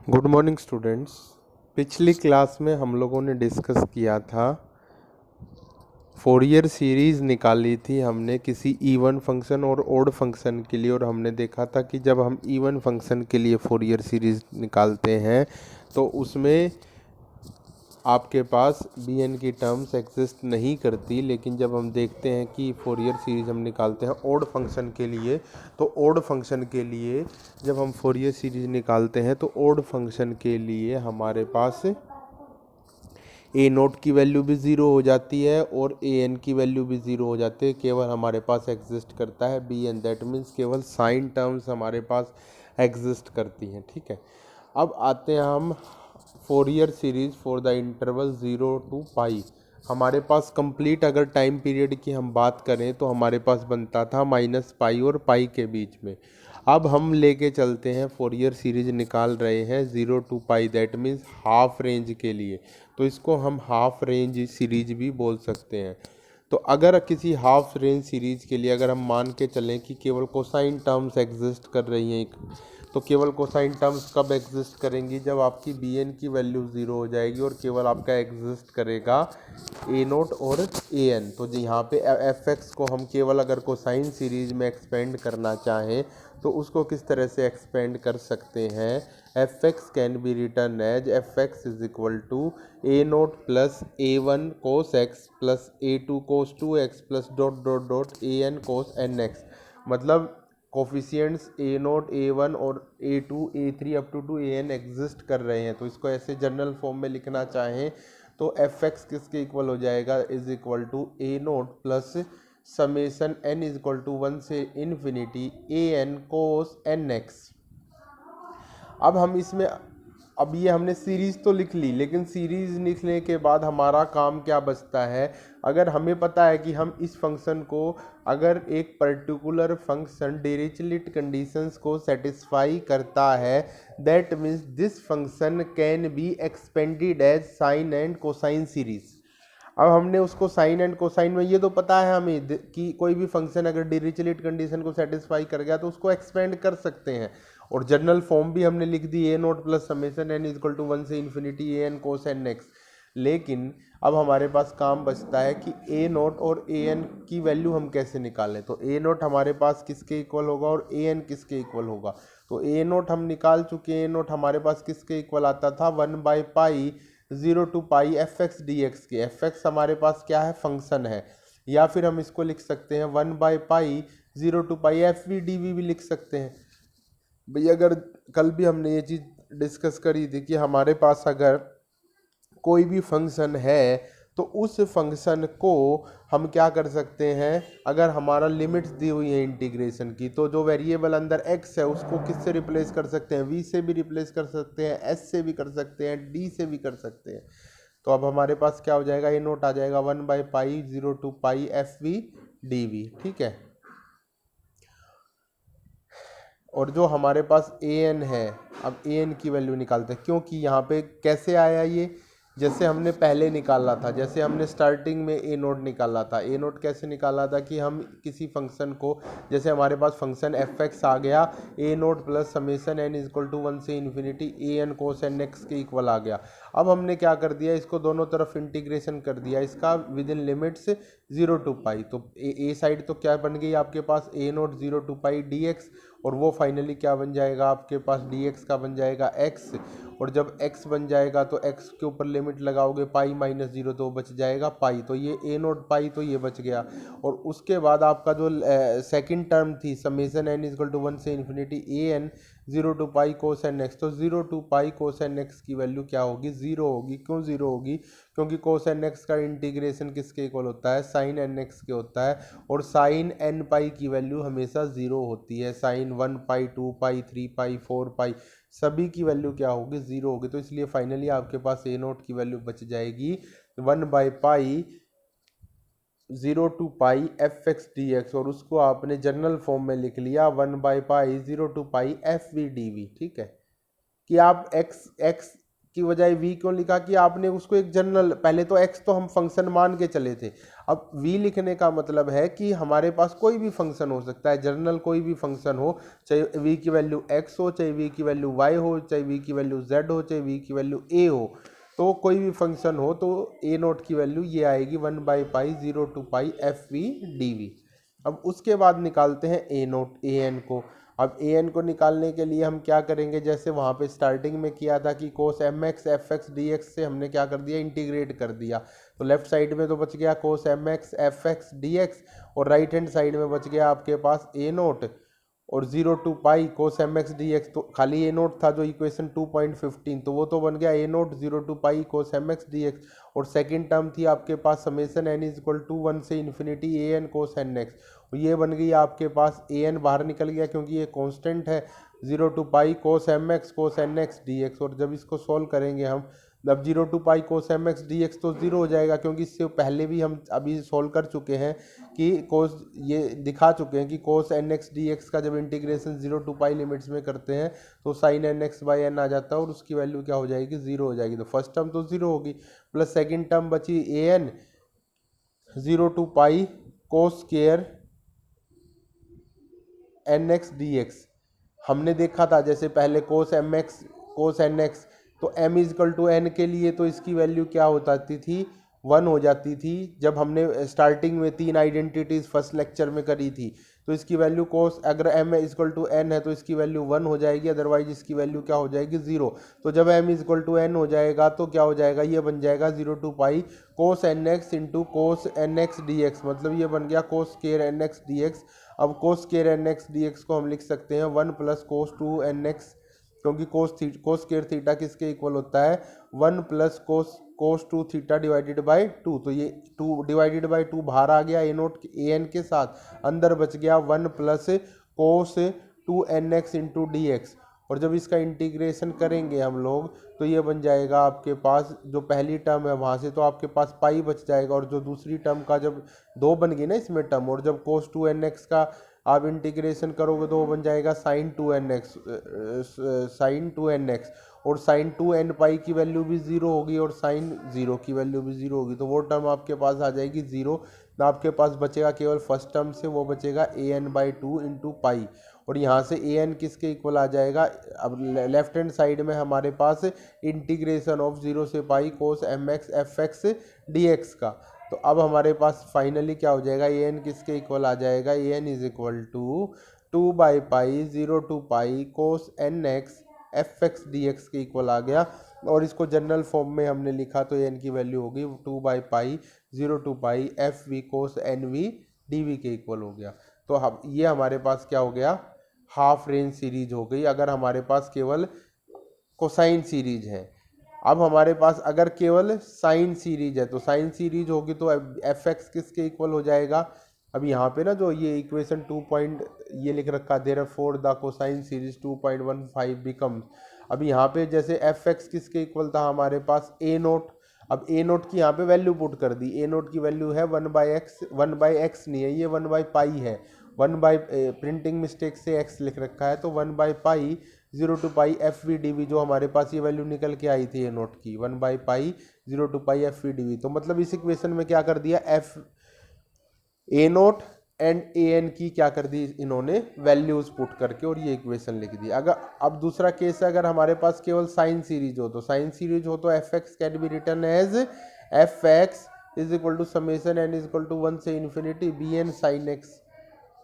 Good morning students. पिछली class में हम लोगों ने डिस्कस किया था, फोरियर सीरीज़ निकाली थी हमने किसी इवन फंक्शन और ओड फंक्शन के लिए, और हमने देखा था कि जब हम इवन फंक्शन के लिए फोरियर सीरीज़ निकालते हैं तो उसमें आपके पास बी एन की टर्म्स एग्जिस्ट नहीं करती। लेकिन जब हम देखते हैं कि फोरियर सीरीज़ हम निकालते हैं ओड फंक्शन के लिए, तो ओड फंक्शन के लिए जब हम फोरियर सीरीज़ निकालते हैं तो ओड फंक्शन के लिए हमारे पास ए नोट की वैल्यू भी ज़ीरो हो जाती है और ए एन की वैल्यू भी ज़ीरो हो जाती है। केवल हमारे पास एग्जिस्ट करता है बी एन, दैट मीन्स केवल साइन टर्म्स हमारे पास एग्जिस्ट करती हैं। ठीक है, अब आते हैं हम Fourier series for the interval 0 to पाई। हमारे पास कंप्लीट अगर टाइम पीरियड की हम बात करें तो हमारे पास बनता था -पाई और पाई के बीच में। अब हम लेके चलते हैं, फोरियर सीरीज निकाल रहे हैं 0 to pi, that means half range के लिए, तो इसको हम हाफ रेंज सीरीज भी बोल सकते हैं। तो अगर किसी हाफ रेंज सीरीज के लिए अगर हम मान के चलें कि केवल कोसाइन टर्म्स एग्जिस्ट कर रही हैं, तो केवल कोसाइन टर्म्स कब एग्जिस्ट करेंगी? जब आपकी बी एन की वैल्यू ज़ीरो हो जाएगी और केवल आपका एग्जिस्ट करेगा ए नोट और ए एन। तो यहाँ पे एफ एक्स को हम केवल अगर कोसाइन सीरीज में एक्सपेंड करना चाहें तो उसको किस तरह से एक्सपेंड कर सकते हैं? F X can be written as F X is equal to A naught plus A one cos X plus A two cos two X plus dot dot dot A N cos N X. मतलब coefficients A naught A one और A two A three up to A N exist कर रहे हैं, तो इसको ऐसे general form में लिखना चाहें तो एफ एक्स किसके इक्वल हो जाएगा? Is equal to A naught plus summation N is equal to 1 से infinity A N cos N X. अब हम इसमें, अब ये हमने सीरीज़ तो लिख ली, लेकिन सीरीज़ लिखने के बाद हमारा काम क्या बचता है? अगर हमें पता है कि हम इस फंक्शन को, अगर एक पर्टिकुलर फंक्शन डिरिचलेट कंडीशंस को सेटिस्फाई करता है, that means this function can be expanded as sine and cosine series. अब हमने उसको साइन एंड कोसाइन में, ये तो पता है हमें कि कोई भी फंक्शन अगर डिरिचलेट कंडीशन को सेटिस्फाई कर गया तो उसको एक्सपेंड कर सकते हैं, और जनरल फॉर्म भी हमने लिख दी A naught plus summation N is equal to 1 से infinity A N cos N X. लेकिन अब हमारे पास काम बचता है कि ए नोट और ए एन की वैल्यू हम कैसे निकालें। तो ए नोट हमारे पास किसके इक्वल होगा और ए एन किसके इक्वल होगा? तो ए नोट हम निकाल चुके हैं, ए नोट हमारे पास किसके इक्वल आता था? 1/पाई 0 to pi F x D x के। एफ एक्स हमारे पास क्या है? फंक्शन है। या फिर हम इसको लिख सकते हैं 1/पाई 0 to pi F we D V भी लिख सकते हैं। भैया अगर कल भी हमने ये चीज़ डिस्कस करी थी कि हमारे पास अगर कोई भी फंक्शन है तो उस फंक्शन को हम क्या कर सकते हैं? अगर हमारा लिमिट्स दी हुई है इंटीग्रेशन की, तो जो वेरिएबल अंदर x है उसको किससे रिप्लेस कर सकते हैं? v से भी रिप्लेस कर सकते हैं, s से भी कर सकते हैं, d से भी कर सकते हैं। तो अब हमारे पास क्या हो जाएगा? ए नोट आ जाएगा 1/पाई 0 to pi F we D V. ठीक है, और जो हमारे पास ए एन है, अब ए एन की वैल्यू निकालते हैं, क्योंकि यहाँ पे कैसे आया ये? जैसे हमने पहले निकाला था, जैसे हमने स्टार्टिंग में ए नोट निकाला था। ए नोट कैसे निकाला था कि हम किसी फंक्शन को, जैसे हमारे पास फंक्शन एफ एक्स आ गया, A naught plus summation N is equal to 1 से infinity A N cos N X के इक्वल आ गया। अब हमने क्या कर दिया? इसको दोनों तरफ इंटीग्रेशन कर दिया इसका विद इन लिमिट्स 0 to पाई। तो ए साइड तो क्या बन गई आपके पास? ए नोट 0 to पाई डी एक्स, और वो फाइनली क्या बन जाएगा आपके पास? डी एक्स का बन जाएगा एक्स, और जब x बन जाएगा तो x के ऊपर लिमिट लगाओगे पाई -0, तो बच जाएगा पाई। तो ये ए नोट पाई, तो ये बच गया। और उसके बाद आपका जो सेकंड टर्म थी summation N is equal to 1 से infinity A N 0 to pi cos N X, तो 0 to pi cos N X की वैल्यू क्या होगी? 0 होगी। क्यों 0 होगी? क्योंकि कोस एन एक्स का इंटीग्रेशन किसके इक्वल होता है? साइन एन एक्स के होता है, और साइन एन पाई की वैल्यू हमेशा 0 होती है। साइन 1 पाई 2 पाई 3 पाई 4 पाई सभी की वैल्यू क्या होगी? 0 होगी। तो इसलिए फाइनली आपके पास ए नोट की वैल्यू बच जाएगी 1/पाई 0 to pi F x D x, और उसको आपने जनरल फॉर्म में लिख लिया 1/पाई 0 to pi F we D V. ठीक है, कि आप एक्स की बजाय v क्यों लिखा कि आपने उसको एक जनरल, पहले तो x तो हम फंक्शन मान के चले थे, अब v लिखने का मतलब है कि हमारे पास कोई भी फंक्शन हो सकता है, जनरल कोई भी फंक्शन हो, चाहे v की वैल्यू x हो, चाहे v की वैल्यू y हो, चाहे v की वैल्यू z हो, चाहे v की वैल्यू a हो, तो कोई भी फंक्शन हो तो a नोट की वैल्यू ये आएगी 1/π 0 to π fv dv। अब उसके बाद निकालते हैं a नोट an को। अब an को निकालने के लिए हम क्या करेंगे, जैसे वहाँ पे स्टार्टिंग में किया था कि cos mx fx dx से हमने क्या कर दिया, इंटीग्रेट कर दिया, तो लेफ्ट साइड में तो बच गया cos mx fx dx और राइट हैंड साइड में बच गया आपके पास a नोट और 0 to पाई cos mx dx, तो खाली a नोट था जो इक्वेशन 2.15, तो वो तो बन गया a नोट 0 to पाई cos mx dx, और सेकंड टर्म थी आपके पास summation n is equal to 1 से infinity a n cos nx, और ये बन गई आपके पास a n बाहर निकल गया क्योंकि ये कांस्टेंट है 0 to पाई cos mx cos nx dx, और जब इसको सॉल्व करेंगे हम, अब 0 to पाई cos mx dx तो 0 हो जाएगा क्योंकि इससे पहले भी हम अभी सॉल्व कर चुके हैं कि cos, ये दिखा चुके हैं कि cos nx dx का जब इंटीग्रेशन 0 to पाई लिमिट्स में करते हैं तो sin nx बाई n आ जाता है और उसकी वैल्यू क्या हो जाएगी, 0 हो जाएगी, तो फर्स्ट टर्म तो 0 होगी, प्लस सेकेंड टर्म बची a n 0 to पाई cos स्क्वायर nx dx। हमने देखा था जैसे पहले cos mx cos nx, तो m इजकल टू n के लिए तो इसकी वैल्यू क्या हो जाती थी, 1 हो जाती थी, जब हमने स्टार्टिंग में 3 आइडेंटिटीज फर्स्ट लेक्चर में करी थी, तो इसकी वैल्यू cos, अगर m इजकल टू n है तो इसकी वैल्यू 1 हो जाएगी, अदरवाइज इसकी वैल्यू क्या हो जाएगी, 0। तो जब m इजकल टू n हो जाएगा तो क्या हो जाएगा, ये बन जाएगा 0 to पाई cos nx into cos nx dx, मतलब ये बन गया cos स्क्वायर nx dx। अब cos स्क्वायर nx dx को हम लिख सकते हैं 1 प्लस cos 2 nx, क्योंकि cos स्क्वायर थीटा किसके इक्वल होता है, 1 plus cos 2 theta divided by 2, तो ये 2 डिवाइडेड बाई 2 बाहर आ गया a नोट ए एन के साथ, अंदर बच गया 1 plus cos 2 nx into d x, और जब इसका इंटीग्रेशन करेंगे हम लोग तो ये बन जाएगा आपके पास, जो पहली टर्म है वहाँ से तो आपके पास पाई बच जाएगा, और जो दूसरी टर्म का जब 2 बन गई ना इसमें टर्म, और जब cos 2 nx का आप इंटीग्रेशन करोगे तो वो बन जाएगा sin 2nx, और sin 2n पाई की वैल्यू भी 0 होगी और sin 0 की वैल्यू भी 0 होगी, तो वो टर्म आपके पास आ जाएगी 0, तो आपके पास बचेगा केवल फर्स्ट टर्म से, वो बचेगा an/2 इंटू पाई, और यहाँ से an किसके इक्वल आ जाएगा, अब लेफ्ट हैंड साइड में हमारे पास इंटीग्रेशन ऑफ 0 से पाई cos mx fx dx का, तो अब हमारे पास फाइनली क्या हो जाएगा, an किसके इक्वल आ जाएगा, an इज इक्वल टू 2/पाई 0 to पाई cos nx fx dx के इक्वल आ गया, और इसको जनरल फॉर्म में हमने लिखा तो an की वैल्यू होगी 2/पाई 0 to pi fv cos nv dv के इक्वल हो गया। तो हम ये हमारे पास क्या हो गया, हाफ रेंज सीरीज हो गई अगर हमारे पास केवल कोसाइन सीरीज है। अब हमारे पास अगर केवल साइन सीरीज है, तो साइन सीरीज होगी तो एफ एक्स किसके इक्वल हो जाएगा, अब यहाँ पे ना जो ये इक्वेशन 2 पॉइंट ये लिख रखा therefore the cosine series 2.15 becomes, अब यहाँ पे जैसे एफ एक्स किसके इक्वल था हमारे पास ए नोट, अब ए नोट की यहाँ पे वैल्यू पुट कर दी, ए नोट की वैल्यू है 1/x, 1/x नहीं है ये 1/पाई है, 1 प्रिंटिंग मिस्टेक से x लिख रखा है, तो 1/पाई 0 to pi F we D V, जो हमारे पास ये वैल्यू निकल के आई थी ए नोट की 1/पाई 0 to pi F we D we, तो मतलब इस इक्वेशन में क्या कर दिया, F A naught and A N की क्या कर दी इन्होंने वैल्यूज पुट करके, और ये इक्वेशन लिख दी। अगर अब दूसरा केस है, अगर हमारे पास केवल साइन सीरीज हो, तो साइन सीरीज हो तो F X can be written as F X is equal to summation N is equal to 1 से infinity B N sine x,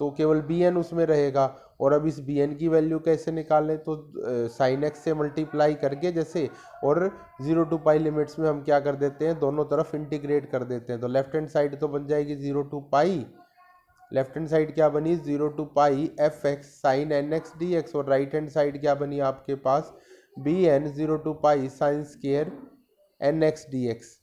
तो केवल बी एन उसमें रहेगा, और अब इस बी एन की वैल्यू कैसे निकालें, तो साइन एक्स से मल्टीप्लाई करके जैसे, और 0 to पाई लिमिट्स में हम क्या कर देते हैं, दोनों तरफ इंटीग्रेट कर देते हैं, तो लेफ्ट हैंड साइड तो बन जाएगी 0 to पाई, लेफ्ट हैंड साइड क्या बनी 0 to pi F x sine N x D x, और राइट हैंड साइड क्या बनी आपके पास बी एन 0 to पाई sine square n x D x,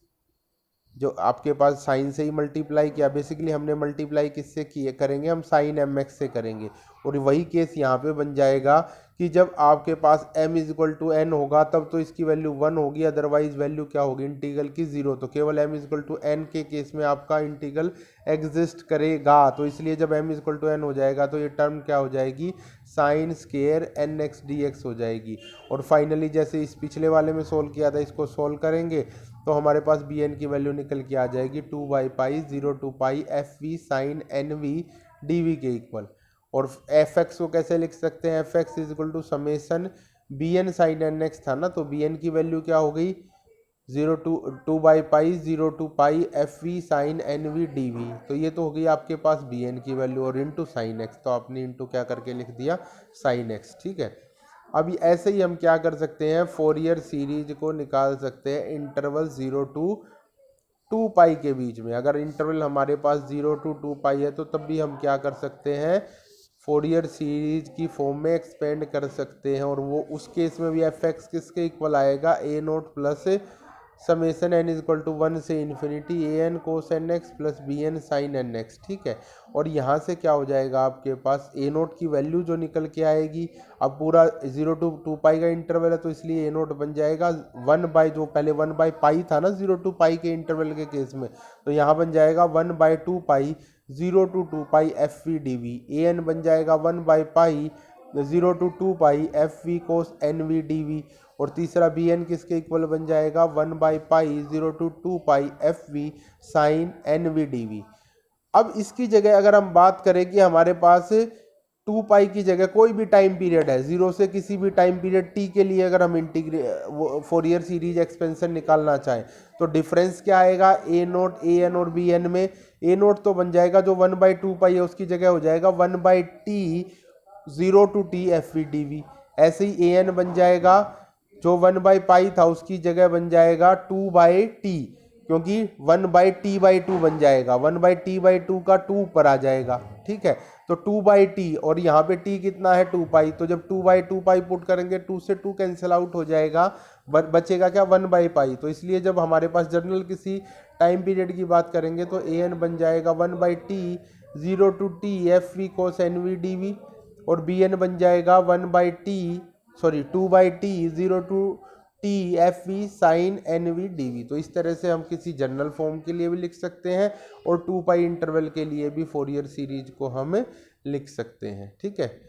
जो आपके पास साइन से ही मल्टीप्लाई किया, बेसिकली हमने मल्टीप्लाई किससे किए करेंगे, हम साइन एम एक्स से करेंगे, और वही केस यहाँ पे बन जाएगा कि जब आपके पास m is equal to n होगा तब तो इसकी वैल्यू 1 होगी, अदरवाइज वैल्यू क्या होगी इंटीग्रल की 0। तो केवल m is equal to n के केस में आपका इंटीग्रल एग्जिस्ट करेगा। तो इसलिए जब m is equal to n हो जाएगा तो ये टर्म क्या हो जाएगी, साइन स्केयर nx dx हो जाएगी। और फाइनली जैसे इस पिछले वाले में सोल्व किया था, इसको सोल्व करेंगे तो हमारे पास bn की वैल्यू निकल के आ जाएगी 2/π 0 to π fv sine nv dv के इक्वल। और एफ एक्स को कैसे लिख सकते हैं, F X is equal to summation B N sine N x था ना, तो बी एन की वैल्यू क्या हो गई 2/π 0 to π f we sine N V D we. तो ये तो हो गई आपके पास बी एन की वैल्यू, और इंटू साइन एक्स, तो आपने इंटू क्या करके लिख दिया साइन एक्स। ठीक है, अब ऐसे ही हम क्या कर सकते हैं, फोरियर सीरीज को निकाल सकते हैं इंटरवल 0 to 2π के बीच में। अगर इंटरवल हमारे पास 0 to 2π है तो तब भी हम क्या कर सकते हैं, फोरियर सीरीज की फॉर्म में एक्सपेंड कर सकते हैं। और वो उस केस में भी एफ एक्स किसके इक्वल आएगा, a naught plus summation N is equal to 1 से infinity A N cos N x plus b N sine N x. ठीक है, और यहाँ से क्या हो जाएगा आपके पास ए नोट की वैल्यू जो निकल के आएगी, अब पूरा 0 to 2π का इंटरवल है तो इसलिए ए नोट बन जाएगा 1 जो पहले 1/π था ना 0 to π के इंटरवल के केस में, तो यहाँ बन जाएगा 1/2π 0 to 2π f we D v. A n बन जाएगा 1/π 0 to 2π f we cos N V D we. और तीसरा बी एन किसके इक्वल बन जाएगा 1/π 0 to 2π f we sine N V D v. अब इसकी जगह अगर हम बात करें कि हमारे पास 2π की जगह कोई भी टाइम पीरियड है, 0 से किसी भी टाइम पीरियड t के लिए अगर हम फोरियर सीरीज एक्सपेंशन निकालना चाहें तो डिफरेंस क्या आएगा, ए नोट ए एन और बी एन में। ए नोट तो बन जाएगा जो 1/2π है उसकी जगह हो जाएगा 1/t 0 to t F we D V. ऐसे ही ए एन बन जाएगा जो 1/π था उसकी जगह बन जाएगा 2/t, क्योंकि 1/t/2 बन जाएगा, 1/t/2 का 2 ऊपर आ जाएगा। ठीक है, तो 2/t और यहाँ पे t कितना है 2π, तो जब 2/2π पुट करेंगे 2 से 2 कैंसिल आउट हो जाएगा, बचेगा क्या 1/π। तो इसलिए जब हमारे पास जनरल किसी टाइम पीरियड की बात करेंगे तो ए एन बन जाएगा 1/t 0 to t F we cos N V D we, और बी एन बन जाएगा 2/t 0 to t F we sine N V D we. तो इस तरह से हम किसी जनरल फॉर्म के लिए भी लिख सकते हैं और 2π इंटरवल के लिए भी फोरियर सीरीज को हम लिख सकते हैं। ठीक है,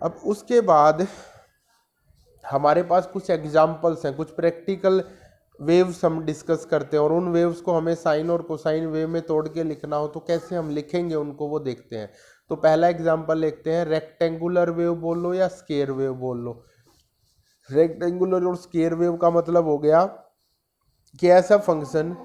अब उसके बाद हमारे पास कुछ एग्जाम्पल्स हैं, कुछ प्रैक्टिकल वेव्स हम डिस्कस करते हैं, और उन वेव्स को हमें साइन और कोसाइन वेव में तोड़ के लिखना हो तो कैसे हम लिखेंगे उनको वो देखते हैं। तो पहला एग्जाम्पल लिखते हैं, रेक्टेंगुलर वेव बोल लो या स्केयर वेव बोल लो। रेक्टेंगुलर और स्केयर वेव का मतलब हो गया कि ऐसा फंक्शन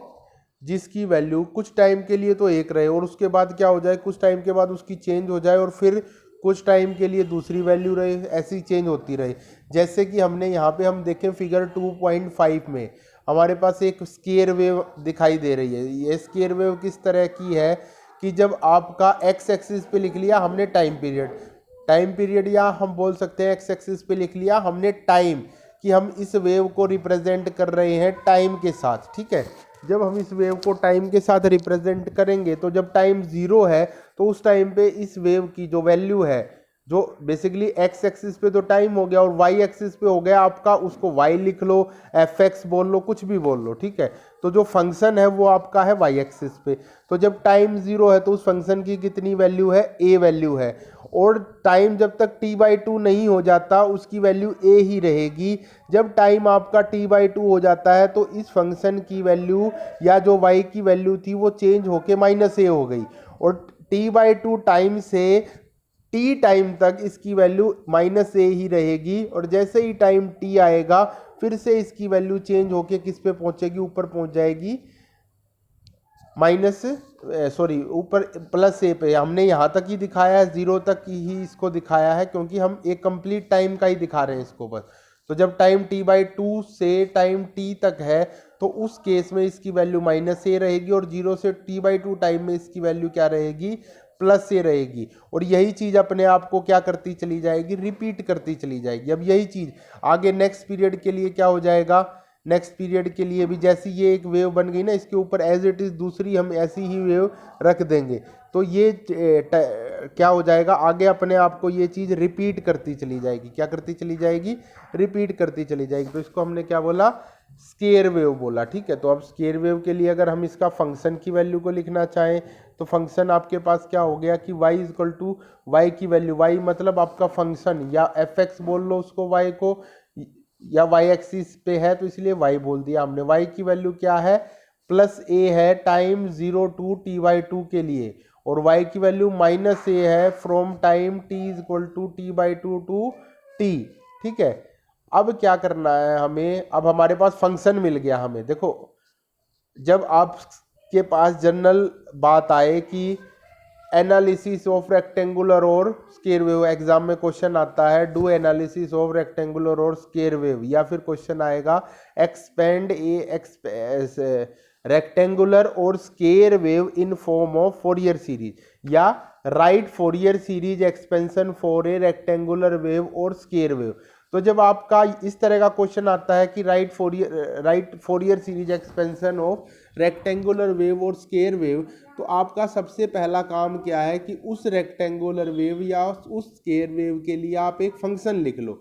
जिसकी वैल्यू कुछ टाइम के लिए तो एक रहे और उसके बाद क्या हो जाए, कुछ टाइम के बाद उसकी चेंज हो जाए और फिर कुछ टाइम के लिए दूसरी वैल्यू रहे, ऐसी चेंज होती रहे। जैसे कि हमने यहाँ पे हम देखें फिगर 2.5 में हमारे पास एक स्केयर वेव दिखाई दे रही है। ये स्केयर वेव किस तरह की है कि जब आपका एक्स एक्सिस पे लिख लिया हमने टाइम पीरियड या हम बोल सकते हैं एक्स एक्सिस पे लिख लिया हमने टाइम, कि हम इस वेव को रिप्रेजेंट कर रहे हैं टाइम के साथ। ठीक है, जब हम इस वेव को टाइम के साथ रिप्रेजेंट करेंगे तो जब टाइम 0 है तो उस टाइम पे इस वेव की जो वैल्यू है, जो बेसिकली एक्स एक्सिस पे तो टाइम हो गया और वाई एक्सिस पे हो गया आपका, उसको वाई लिख लो, एफ एक्स बोल लो, कुछ भी बोल लो। ठीक है, तो जो फंक्शन है वो आपका है वाई एक्सिस पे। तो जब टाइम 0 है तो उस फंक्शन की कितनी वैल्यू है, ए वैल्यू है, और टाइम जब तक t/2 नहीं हो जाता उसकी वैल्यू ए ही रहेगी। जब टाइम आपका t/2 हो जाता है तो इस फंक्शन की वैल्यू या जो y की वैल्यू थी वो चेंज होके -a हो गई, और t/2 टाइम से t टाइम तक इसकी वैल्यू -a ही रहेगी। और जैसे ही टाइम t आएगा फिर से इसकी वैल्यू चेंज होके किस पे पहुंचेगी, ऊपर पहुंच जाएगी ऊपर +a पे। हमने यहाँ तक ही दिखाया है, 0 तक ही इसको दिखाया है क्योंकि हम एक कंप्लीट टाइम का ही दिखा रहे हैं इसको बस। तो जब टाइम t/2 से टाइम t तक है तो उस केस में इसकी वैल्यू -a रहेगी, और 0 से t/2 टाइम में इसकी वैल्यू क्या रहेगी, +a रहेगी। और यही चीज़ अपने आप को क्या करती चली जाएगी, रिपीट करती चली जाएगी। अब यही चीज़ आगे नेक्स्ट पीरियड के लिए क्या हो जाएगा, नेक्स्ट पीरियड के लिए भी जैसी ये एक वेव बन गई ना, इसके ऊपर एज इट इज़ दूसरी हम ऐसी ही वेव रख देंगे, तो ये क्या हो जाएगा, आगे अपने आप को ये चीज़ रिपीट करती चली जाएगी। क्या करती चली जाएगी? रिपीट करती चली जाएगी। तो इसको हमने क्या बोला? स्केयर वेव बोला। ठीक है, तो अब स्केयर वेव के लिए अगर हम इसका फंक्शन की वैल्यू को लिखना चाहें तो फंक्शन आपके पास क्या हो गया कि y इक्वल टू वाई की वैल्यू, y मतलब आपका फंक्शन या fx बोल लो उसको, y को, या y एक्सिस पे है तो इसलिए y बोल दिया हमने। y की वैल्यू क्या है? प्लस a है टाइम 0 टू t/2 के लिए, और y की वैल्यू माइनस a है from time t is equal to t/2 to t। ठीक है, अब क्या करना है हमें? अब हमारे पास फंक्शन मिल गया हमें। देखो, जब आपके पास जनरल बात आए कि एनालिसिस ऑफ रेक्टेंगुलर और स्क्वायर वेव, एग्जाम में क्वेश्चन आता है डू एनालिसिस ऑफ रेक्टेंगुलर और स्क्वायर वेव, या फिर क्वेश्चन आएगा एक्सपेंड रेक्टेंगुलर और square wave in form of Fourier series, या write Fourier series expansion for a rectangular wave और स्क्वायर वेव। तो जब आपका इस तरह का क्वेश्चन आता है कि right Fourier series expansion of rectangular wave और स्क्वायर वेव, तो आपका सबसे पहला काम क्या है कि उस रेक्टेंगुलर वेव या उस स्क्वायर वेव के लिए आप एक फंक्शन लिख लो।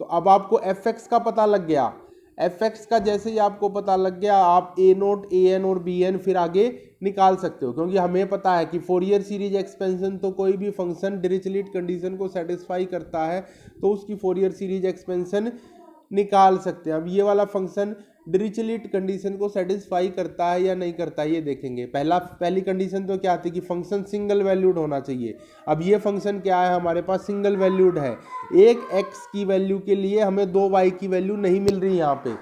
तो अब आपको एफ एक्स का पता लग गया। एफ एक्स का जैसे ही आपको पता लग गया, आप ए नोट, ए एन और बी एन फिर आगे निकाल सकते हो, क्योंकि हमें पता है कि फोरियर सीरीज एक्सपेंशन तो कोई भी फंक्शन डिरिचलेट कंडीशन को सेटिस्फाई करता है तो उसकी फोरियर सीरीज एक्सपेंशन निकाल सकते हैं। अब ये वाला फंक्शन डिरिचलेट कंडीशन को सेटिस्फाई करता है या नहीं करता है ये देखेंगे। पहली कंडीशन तो क्या थी कि फंक्शन सिंगल वैल्यूड होना चाहिए। अब ये फंक्शन क्या है, हमारे पास सिंगल वैल्यूड है। एक x की वैल्यू के लिए हमें 2 y की वैल्यू नहीं मिल रही यहाँ पे,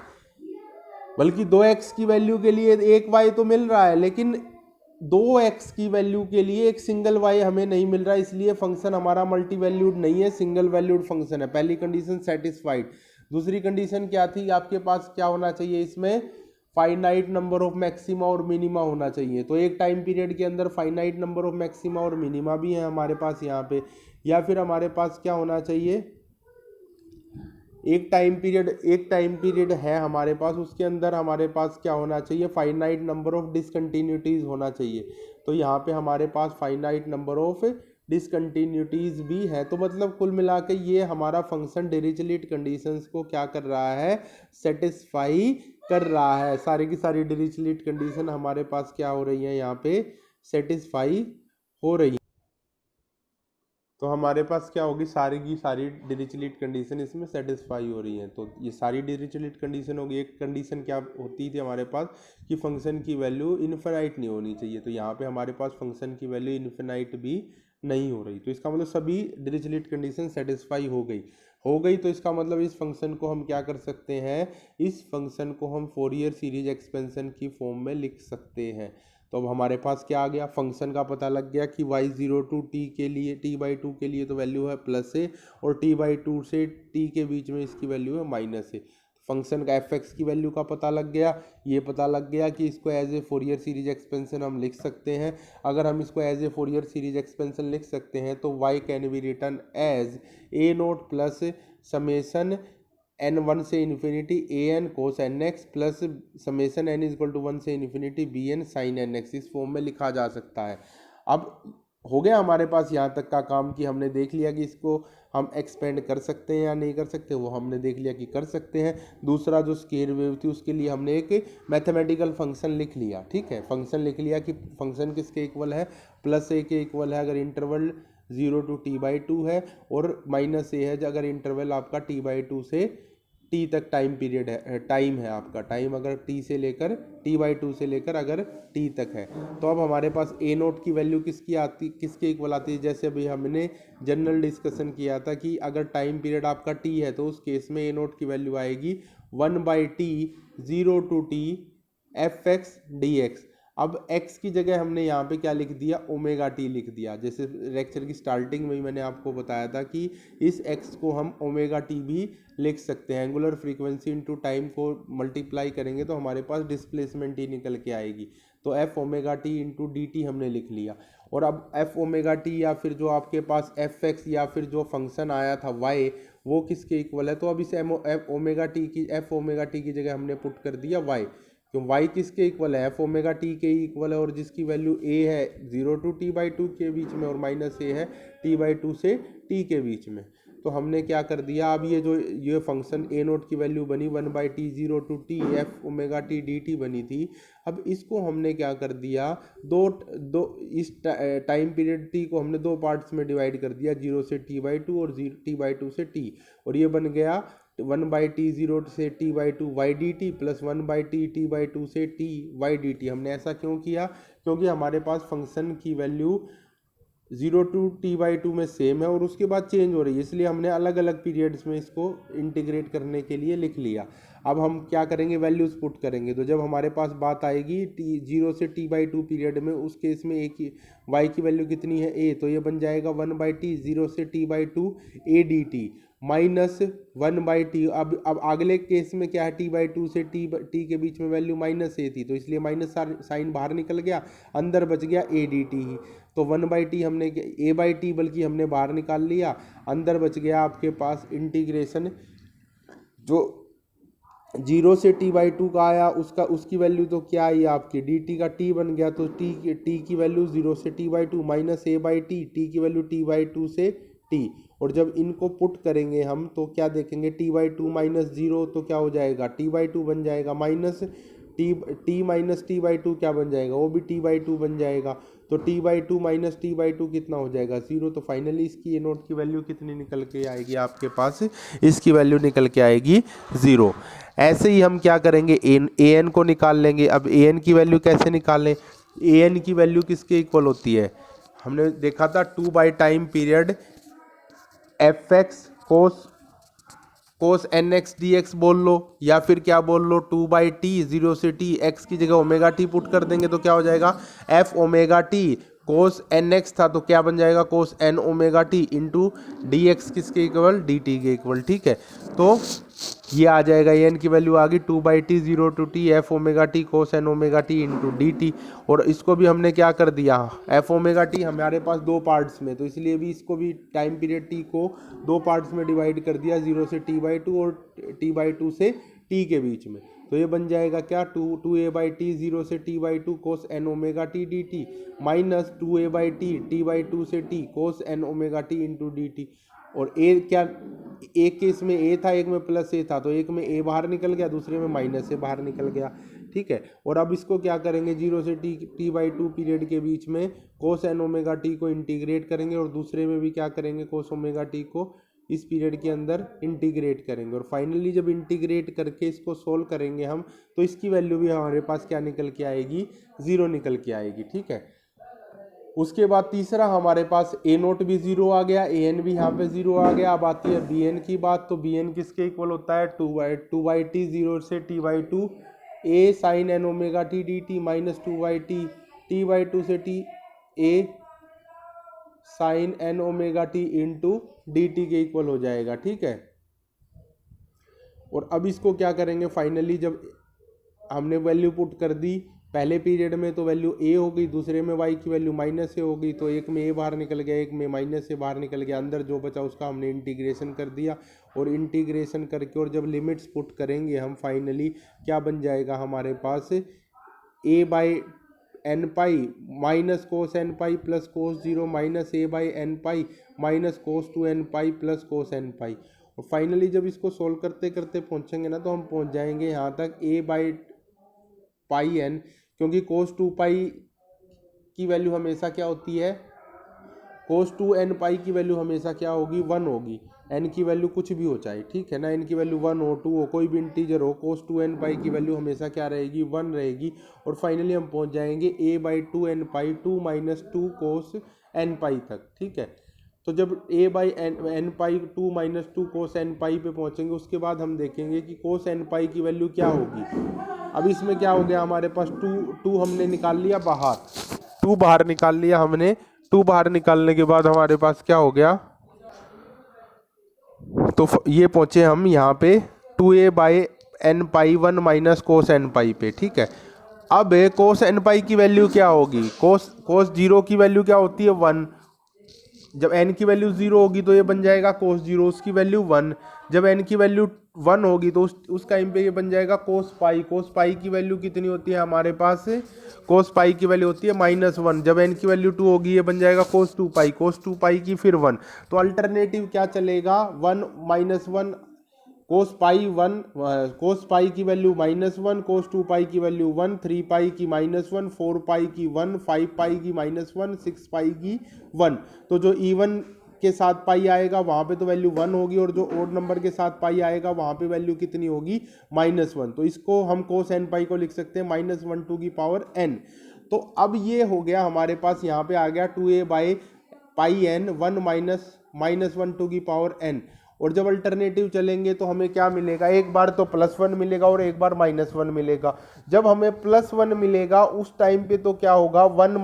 बल्कि 2x की वैल्यू के लिए 1 y तो मिल रहा है, लेकिन 2x की वैल्यू के लिए एक सिंगल y हमें नहीं मिल रहा है, इसलिए फंक्शन हमारा मल्टी वैल्यूड नहीं है, सिंगल वैल्यूड फंक्शन है। पहली कंडीशन सेटिस्फाइड। दूसरी कंडीशन क्या थी, आपके पास क्या होना चाहिए इसमें? फाइनाइट नंबर ऑफ मैक्सिमा और मिनिमा होना चाहिए। तो एक टाइम पीरियड के अंदर फाइनाइट नंबर ऑफ मैक्सिमा और मिनिमा भी है हमारे पास यहाँ पे, या फिर हमारे पास क्या होना चाहिए, एक टाइम पीरियड है हमारे पास, उसके अंदर हमारे पास क्या होना चाहिए? फाइनाइट नंबर ऑफ डिसकंटिन्यूटीज होना चाहिए। तो यहाँ पे हमारे पास फाइनाइट नंबर ऑफ डिसकंटिन्यूटीज भी है। तो मतलब कुल मिला के ये हमारा फंक्शन डिरिचलेट कंडीशंस को क्या कर रहा है? सेटिस्फाई कर रहा है। सारी की सारी डिरिचलेट कंडीशन हमारे पास क्या हो रही है? यहाँ पे सेटिस्फाई हो रही है। तो हमारे पास क्या होगी? सारी की सारी डिरिचलेट कंडीशन इसमें सेटिस्फाई हो रही हैं। तो ये सारी डिरिचलेट कंडीशन होगी। एक कंडीशन क्या होती थी हमारे पास कि फंक्शन की वैल्यू इन्फिनाइट नहीं होनी चाहिए, तो यहाँ पे हमारे पास फंक्शन की वैल्यू इन्फिनाइट भी नहीं हो रही। तो इसका मतलब सभी डिरिचलेट कंडीशन सेटिस्फाई हो गई। तो इसका मतलब इस फंक्शन को हम क्या कर सकते हैं? इस फंक्शन को हम फोरियर सीरीज एक्सपेंशन की फॉर्म में लिख सकते हैं। तो अब हमारे पास क्या आ गया? फंक्शन का पता लग गया कि y0 टू t के लिए, t/2 के लिए तो वैल्यू है प्लस ए, और t/2 से t के बीच में इसकी वैल्यू है माइनस ए। फंक्शन का एफ एक्स की वैल्यू का पता लग गया। ये पता लग गया कि इसको as a Fourier series expansion हम लिख सकते हैं। अगर हम इसको as a Fourier series expansion लिख सकते हैं तो y can be written as a naught plus summation n1 से infinity A N cos N x plus summation n is equal to 1 से infinity B N sine N x, इस form में लिखा जा सकता है। अब हो गया हमारे पास यहाँ तक का काम कि हमने देख लिया कि इसको हम एक्सपेंड कर सकते हैं या नहीं कर सकते, वो हमने देख लिया कि कर सकते हैं। दूसरा जो स्क्वायर वेव थी उसके लिए हमने एक मैथमेटिकल फंक्शन लिख लिया। ठीक है, फंक्शन लिख लिया कि फंक्शन किसके इक्वल है? प्लस ए के इक्वल है अगर इंटरवल 0 टू t/2 है, और माइनस ए है अगर इंटरवल आपका t/2 से टी तक टाइम पीरियड है, टाइम है आपका, टाइम अगर टी से लेकर t/2 से लेकर अगर टी तक है। तो अब हमारे पास ए नोट की वैल्यू किसके इक्वल आती है? जैसे अभी हमने जनरल डिस्कशन किया था कि अगर टाइम पीरियड आपका टी है तो उस केस में ए नोट की वैल्यू आएगी 1/t 0 to t f x D x. अब x की जगह हमने यहाँ पे क्या लिख दिया? ओमेगा टी लिख दिया। जैसे लेक्चर की स्टार्टिंग में ही मैंने आपको बताया था कि इस x को हम ओमेगा टी भी लिख सकते हैं। एंगुलर फ्रीक्वेंसी इनटू टाइम को मल्टीप्लाई करेंगे तो हमारे पास डिस्प्लेसमेंट ही निकल के आएगी। तो F omega t into d T हमने लिख लिया। और अब एफ ओमेगा टी या फिर जो आपके पास एफ एक्स या फिर जो फंक्शन आया था y, वो किसके इक्वल है। तो अब इस एफ ओमेगा टी की जगह हमने पुट कर दिया वाई, क्यों वाई किसके इक्वल है, एफ ओमेगा टी के इक्वल है, और जिसकी वैल्यू ए है 0 to t/2 के बीच में और माइनस ए है t/2 से t के बीच में। तो हमने क्या कर दिया, अब ये फंक्शन ए नोट की वैल्यू बनी 1/t 0 to t f omega t d T बनी थी। अब इसको हमने क्या कर दिया, इस टाइम पीरियड t को हमने दो पार्ट्स में डिवाइड कर दिया, 0 से t/2 और t/2 से t, और ये बन गया 1/t 0 से t/2 Y D T plus 1/t t/2 से t वाई डी टी। हमने ऐसा क्यों किया, क्योंकि हमारे पास फंक्शन की वैल्यू 0 to t/2 में सेम है और उसके बाद चेंज हो रही है, इसलिए हमने अलग अलग पीरियड्स में इसको इंटीग्रेट करने के लिए लिख लिया। अब हम क्या करेंगे, वैल्यूज पुट करेंगे। तो जब हमारे पास बात आएगी 0 से t/2 पीरियड में, उस केस में y की वैल्यू कितनी है a, तो ये बन जाएगा 1/t 0 से t/2 a D t minus 1/t। अब अगले केस में क्या है, t/2 से t के बीच में वैल्यू माइनस a थी, तो इसलिए माइनस साइन बाहर निकल गया, अंदर बच गया a डी टी ही। तो 1/t हमने a/t बल्कि हमने बाहर निकाल लिया, अंदर बच गया आपके पास इंटीग्रेशन जो 0 से t/2 का आया, उसकी वैल्यू तो क्या आई आपकी dt का t बन गया, तो t की वैल्यू 0 से t/2 माइनस a/t, t की वैल्यू t/2 से t। और जब इनको पुट करेंगे हम तो क्या देखेंगे, t/2 माइनस 0 तो क्या हो जाएगा, t/2 बन जाएगा, माइनस t माइनस t/2 क्या बन जाएगा, वो भी t/2 बन जाएगा। तो t/2 माइनस t/2 कितना हो जाएगा, 0। तो फाइनली इसकी ए नोट की वैल्यू कितनी निकल के आएगी आपके पास, इसकी वैल्यू निकल के आएगी 0। ऐसे ही हम क्या करेंगे, ए एन को निकाल लेंगे। अब ए एन की वैल्यू कैसे निकालें, ए एन की वैल्यू किसके इक्वल होती है, हमने देखा था 2 by time period f x cos N x D x बोल लो, या फिर क्या बोल लो 2/t 0 से t, x की जगह ओमेगा टी पुट कर देंगे तो क्या हो जाएगा, f omega t cos N x था तो क्या बन जाएगा, cos n omega t into d x किसके इक्वल, डी टी के इक्वल। ठीक है, तो ये आ जाएगा, एन की वैल्यू आ गई 2/t 0 to t f omega t cos n omega t into d t. और इसको भी हमने क्या कर दिया, एफ ओमेगा टी हमारे पास दो पार्ट्स में, तो इसलिए भी इसको भी टाइम पीरियड t को दो पार्ट्स में डिवाइड कर दिया, 0 से t/2 और t/2 से t के बीच में। तो ये बन जाएगा क्या, 2a/t 0 से t/2 cos n omega t d t minus 2a/t t/2 से t cos n omega t into d t. और ए क्या, एक केस में ए था, एक में प्लस ए था, तो एक में ए बाहर निकल गया, दूसरे में माइनस ए बाहर निकल गया। ठीक है, और अब इसको क्या करेंगे, 0 से t/2 पीरियड के बीच में कोस एन ओमेगा टी को इंटीग्रेट करेंगे, और दूसरे में भी क्या करेंगे, कोस ओमेगा टी को इस पीरियड के अंदर इंटीग्रेट करेंगे। और फाइनली जब इंटीग्रेट करके इसको सोल्व करेंगे हम, तो इसकी वैल्यू भी हमारे पास क्या निकल के आएगी, 0 निकल के आएगी। ठीक है, उसके बाद तीसरा हमारे पास ए नोट भी 0 आ गया, ए एन भी यहाँ पे 0 आ गया। अब आती है बी एन की बात, तो बी एन किसके इक्वल होता है, 2/t 0 से t/2 a sine n omega t d t minus 2/t t/2 से t a sine n omega t into d t के इक्वल हो जाएगा। ठीक है, और अब इसको क्या करेंगे, फाइनली जब हमने वैल्यू पुट कर दी पहले पीरियड में तो वैल्यू ए हो गई, दूसरे में वाई की वैल्यू माइनस ए हो गई, तो एक में ए बाहर निकल गया, एक में माइनस ए बाहर निकल गया, अंदर जो बचा उसका हमने इंटीग्रेशन कर दिया। और इंटीग्रेशन करके और जब लिमिट्स पुट करेंगे हम, फाइनली क्या बन जाएगा हमारे पास, a by n pi minus cos n pi plus cos 0 minus a by n pi minus cos 2 n pi plus cos n pi. और फाइनली जब इसको सोल्व करते करते पहुंचेंगे ना, तो हम पहुंच जाएंगे यहाँ तक ए बाई पाई एन, क्योंकि कोस 2 पाई की वैल्यू हमेशा क्या होती है, कोस 2 एन पाई की वैल्यू हमेशा क्या होगी, 1 होगी। एन की वैल्यू कुछ भी हो चाहे, ठीक है ना, एन की वैल्यू 1 हो 2 हो, कोई भी इंटीजर हो, कोस 2 एन पाई की वैल्यू हमेशा क्या रहेगी, 1 रहेगी। और फाइनली हम पहुंच जाएंगे a by 2 n pi 2 minus 2 cos n pi तक। ठीक है, तो जब a by n pi 2 minus 2 cos n pi पे पहुंचेंगे, उसके बाद हम देखेंगे कि कोस एन पाई की वैल्यू क्या होगी। अब इसमें क्या हो गया हमारे पास, 2 हमने निकाल लिया बाहर, 2 बाहर निकाल लिया हमने। 2 बाहर निकालने के बाद हमारे पास क्या हो गया, तो ये पहुंचे हम यहाँ पे 2a by n pi 1 minus cos n pi पे। ठीक है, अब कोस एन पाई की वैल्यू क्या होगी, कोस 0 की वैल्यू क्या होती है, 1, जब n की वैल्यू 0 होगी तो ये बन जाएगा cos 0, उसकी वैल्यू 1। जब n की वैल्यू 1 होगी तो उस टाइम पे ये बन जाएगा cos पाई की वैल्यू कितनी होती है हमारे पास, cos पाई की वैल्यू होती है -1। जब n की वैल्यू 2 होगी ये बन जाएगा cos 2 पाई की फिर 1। तो अल्टरनेटिव क्या चलेगा, 1 -1 कोस पाई की वैल्यू -1, कोस 2 पाई की वैल्यू 1, 3 पाई की -1, 4 पाई की 1, 5 पाई की -1, 6 पाई की 1। तो जो इवन के साथ पाई आएगा वहां पे तो वैल्यू 1 होगी, और जो ओड नंबर के साथ पाई आएगा वहां पे वैल्यू कितनी होगी, -1। तो इसको हम कोस n पाई को लिख सकते हैं -1 टू की पावर n। तो अब ये हो गया हमारे पास, यहाँ पे आ गया 2a by pi n 1 -1 to की पावर n। और जब अल्टरनेटिव चलेंगे तो हमें क्या मिलेगा, एक बार तो +1 मिलेगा और एक बार -1 मिलेगा। जब हमें +1 मिलेगा उस टाइम पे तो क्या होगा, 1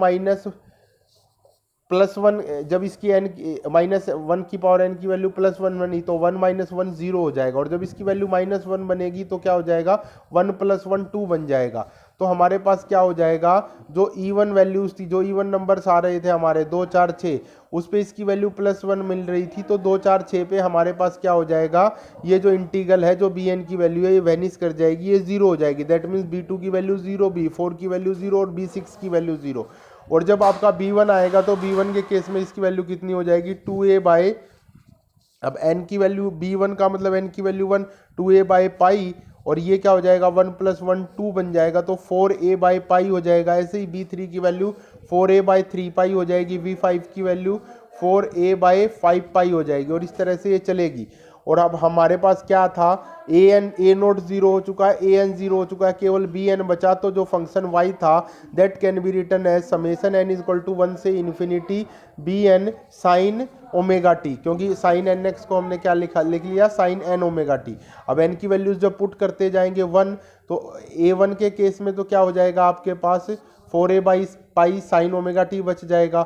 +1, जब इसकी n -1 की पावर n की वैल्यू +1 बनी तो 1 -1 0 हो जाएगा, और जब इसकी वैल्यू -1 बनेगी तो क्या हो जाएगा, 1 + 1 2 बन जाएगा। तो हमारे पास क्या हो जाएगा, जो इवन वैल्यूज थी, जो इवन नंबर्स आ रहे थे हमारे 2 4 6, उस पे इसकी वैल्यू +1 मिल रही थी, तो 2 4 6 पे हमारे पास क्या हो जाएगा, ये जो इंटीग्रल है, जो bn की वैल्यू है ये वेनिश कर जाएगी, ये 0 हो जाएगी। दैट मीन्स b2 की वैल्यू 0, b4 की वैल्यू 0 और b6 की वैल्यू 0। और जब आपका b1 आएगा तो b1 के केस में इसकी वैल्यू कितनी हो जाएगी, 2a बाई, अब n की वैल्यू b1 का मतलब n की वैल्यू 1, 2a बाई पाई, और ये क्या हो जाएगा 1 + 1 2 बन जाएगा, तो 4a बाई पाई हो जाएगा। ऐसे ही b3 की वैल्यू 4a बाई 3 पाई हो जाएगी, b5 की वैल्यू 4a बाई 5 पाई हो जाएगी, और इस तरह से ये चलेगी। और अब हमारे पास क्या था, a नोट 0 हो चुका है, an 0 हो चुका है, केवल bn बचा। तो जो फंक्शन y था that can be written as summation n = 1 से infinity bn sin omega t, क्योंकि sin nx को हमने क्या लिख लिया, sin n ओमेगा टी। अब n की वैल्यूज जब पुट करते जाएंगे 1, तो a1 के केस में तो क्या हो जाएगा आपके पास, 4a by pi sin omega T बच जाएगा।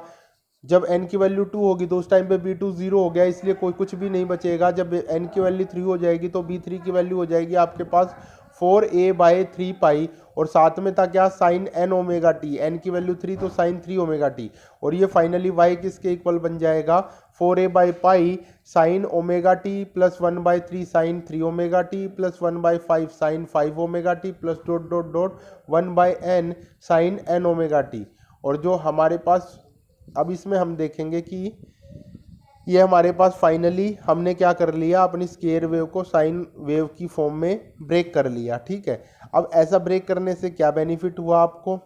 जब n की वैल्यू 2 होगी तो उस टाइम पे b2 0 हो गया, इसलिए कोई कुछ भी नहीं बचेगा। जब n की वैल्यू 3 हो जाएगी तो b3 की वैल्यू हो जाएगी आपके पास 4a बाई 3 पाई, और साथ में था क्या, sine n omega t, n की वैल्यू 3 तो साइन 3 ओमेगा टी। और ये फाइनली y किसके इक्वल बन जाएगा, 4a by pi sine omega t plus 1/3 sine 3 omega t plus 1/5 sine 5 omega t plus ... 1/n sine n omega t. और जो हमारे पास अब इसमें हम देखेंगे कि ये हमारे पास फाइनली हमने क्या कर लिया, अपनी स्केयर वेव को साइन वेव की फॉर्म में ब्रेक कर लिया। ठीक है, अब ऐसा ब्रेक करने से क्या बेनिफिट हुआ आपको,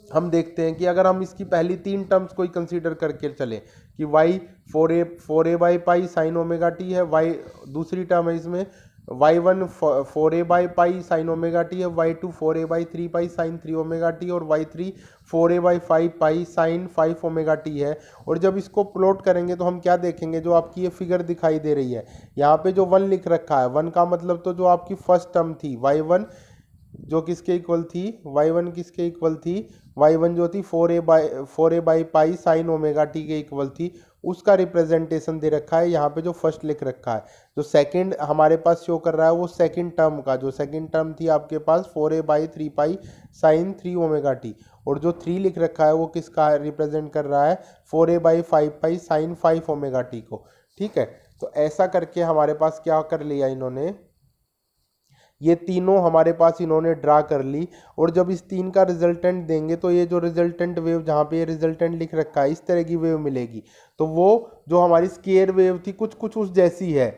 हम देखते हैं कि अगर हम इसकी पहली 3 टर्म्स को ही कंसीडर करके चलें कि y 4a by pi sine omega T है, y दूसरी टर्म है इसमें y1 4a by pi sine omega T है, y2 4a by 3 pi sine 3 omega t, और y3 4a by 5 pi sine 5 omega T है। और जब इसको प्लॉट करेंगे तो हम क्या देखेंगे, जो आपकी ये फिगर दिखाई दे रही है यहाँ पे जो 1 लिख रखा है, 1 का मतलब तो जो आपकी फर्स्ट टर्म थी y1, जो किसके इक्वल थी, y1 किसके इक्वल थी, y1 जो थी 4a by pi sine omega T के इक्वल थी, उसका रिप्रेजेंटेशन दे रखा है यहाँ पे जो फर्स्ट लिख रखा है। जो सेकंड हमारे पास शो कर रहा है वो सेकंड टर्म का, जो सेकंड टर्म थी आपके पास 4a by 3 pi sine 3 omega t, और जो 3 लिख रखा है वो किसका रिप्रेजेंट कर रहा है, 4a by 5 pi sine 5 omega T को। ठीक है, तो ऐसा करके हमारे पास क्या कर लिया इन्होंने, ये तीनों हमारे पास इन्होंने ड्रा कर ली। और जब इस 3 का रिजल्टेंट देंगे तो ये जो रिजल्टेंट वेव, जहाँ पे ये रिजल्टेंट लिख रखा है, इस तरह की वेव मिलेगी। तो वो जो हमारी स्केयर वेव थी कुछ कुछ उस जैसी है।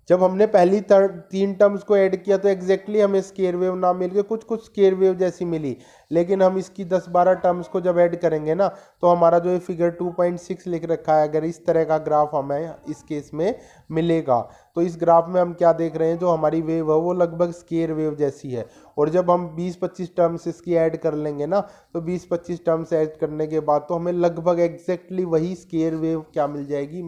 जब हमने पहली 3 टर्म्स को ऐड किया तो एग्जैक्टली हमें स्केयर वेव ना मिल के कुछ कुछ स्केयर वेव जैसी मिली, लेकिन हम इसकी 10-12 टर्म्स को जब ऐड करेंगे ना तो हमारा जो ये फिगर 2.6 लिख रखा है, अगर इस तरह का ग्राफ हमें इस केस में मिलेगा, तो इस ग्राफ में हम क्या देख रहे हैं, जो हमारी वेव है वो लगभग स्केयर वेव जैसी है। और जब हम 20-25 टर्म्स इसकी ऐड कर लेंगे ना, तो 20-25 टर्म्स ऐड करने के बाद तो हमें लगभग एग्जैक्टली वही स्केयर वेव क्या मिल जाएगी,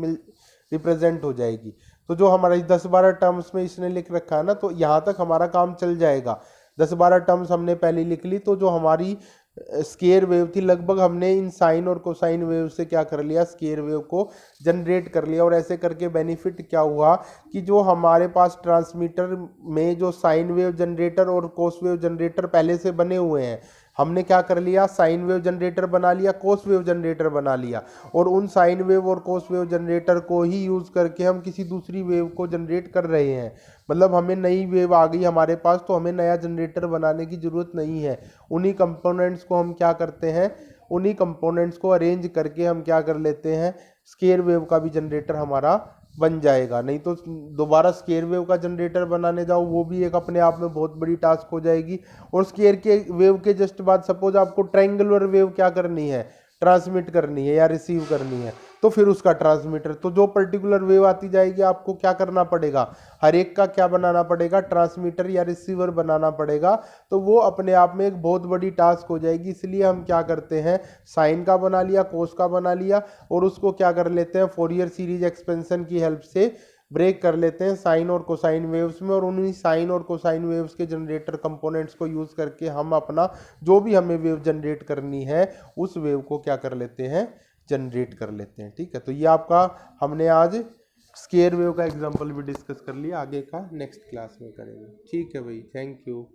रिप्रेजेंट हो जाएगी। तो जो हमारा 10-12 टर्म्स में इसने लिख रखा है ना, तो यहाँ तक हमारा काम चल जाएगा। 10-12 टर्म्स हमने पहले लिख ली, तो जो हमारी स्केयर वेव थी लगभग हमने इन साइन और कोसाइन वेव से क्या कर लिया, स्केयर वेव को जनरेट कर लिया। और ऐसे करके बेनिफिट क्या हुआ कि जो हमारे पास ट्रांसमीटर में जो साइन वेव जनरेटर और कोस वेव जनरेटर पहले से बने हुए हैं, हमने क्या कर लिया, साइन वेव जनरेटर बना लिया, कोस वेव जनरेटर बना लिया, और उन साइन वेव और कोस वेव जनरेटर को ही यूज़ करके हम किसी दूसरी वेव को जनरेट कर रहे हैं। मतलब हमें नई वेव आ गई हमारे पास, तो हमें नया जनरेटर बनाने की ज़रूरत नहीं है। उन्हीं कंपोनेंट्स को हम क्या करते हैं, उन्हीं कंपोनेंट्स को अरेंज करके हम क्या कर लेते हैं, स्केयर वेव का भी जनरेटर हमारा बन जाएगा। नहीं तो दोबारा स्केयर वेव का जनरेटर बनाने जाओ, वो भी एक अपने आप में बहुत बड़ी टास्क हो जाएगी। और स्केयर के वेव के जस्ट बाद सपोज आपको ट्रायंगुलर वेव क्या करनी है, ट्रांसमिट करनी है या रिसीव करनी है, तो फिर उसका ट्रांसमीटर, तो जो पर्टिकुलर वेव आती जाएगी आपको क्या करना पड़ेगा, हर एक का क्या बनाना पड़ेगा, ट्रांसमीटर या रिसीवर बनाना पड़ेगा। तो वो अपने आप में एक बहुत बड़ी टास्क हो जाएगी। इसलिए हम क्या करते हैं, साइन का बना लिया, कोस का बना लिया, और उसको क्या कर लेते हैं, फोरियर सीरीज एक्सपेंशन की हेल्प से ब्रेक कर लेते हैं साइन और कोसाइन वेव्स में, और उन्हीं साइन और कोसाइन वेव्स के जनरेटर कंपोनेंट्स को यूज़ करके हम अपना जो भी हमें वेव जनरेट करनी है उस वेव को क्या कर लेते हैं, जनरेट कर लेते हैं। ठीक है, तो ये आपका हमने आज स्केयर वेव का एग्जांपल भी डिस्कस कर लिया, आगे का नेक्स्ट क्लास में करेंगे। ठीक है भाई, थैंक यू।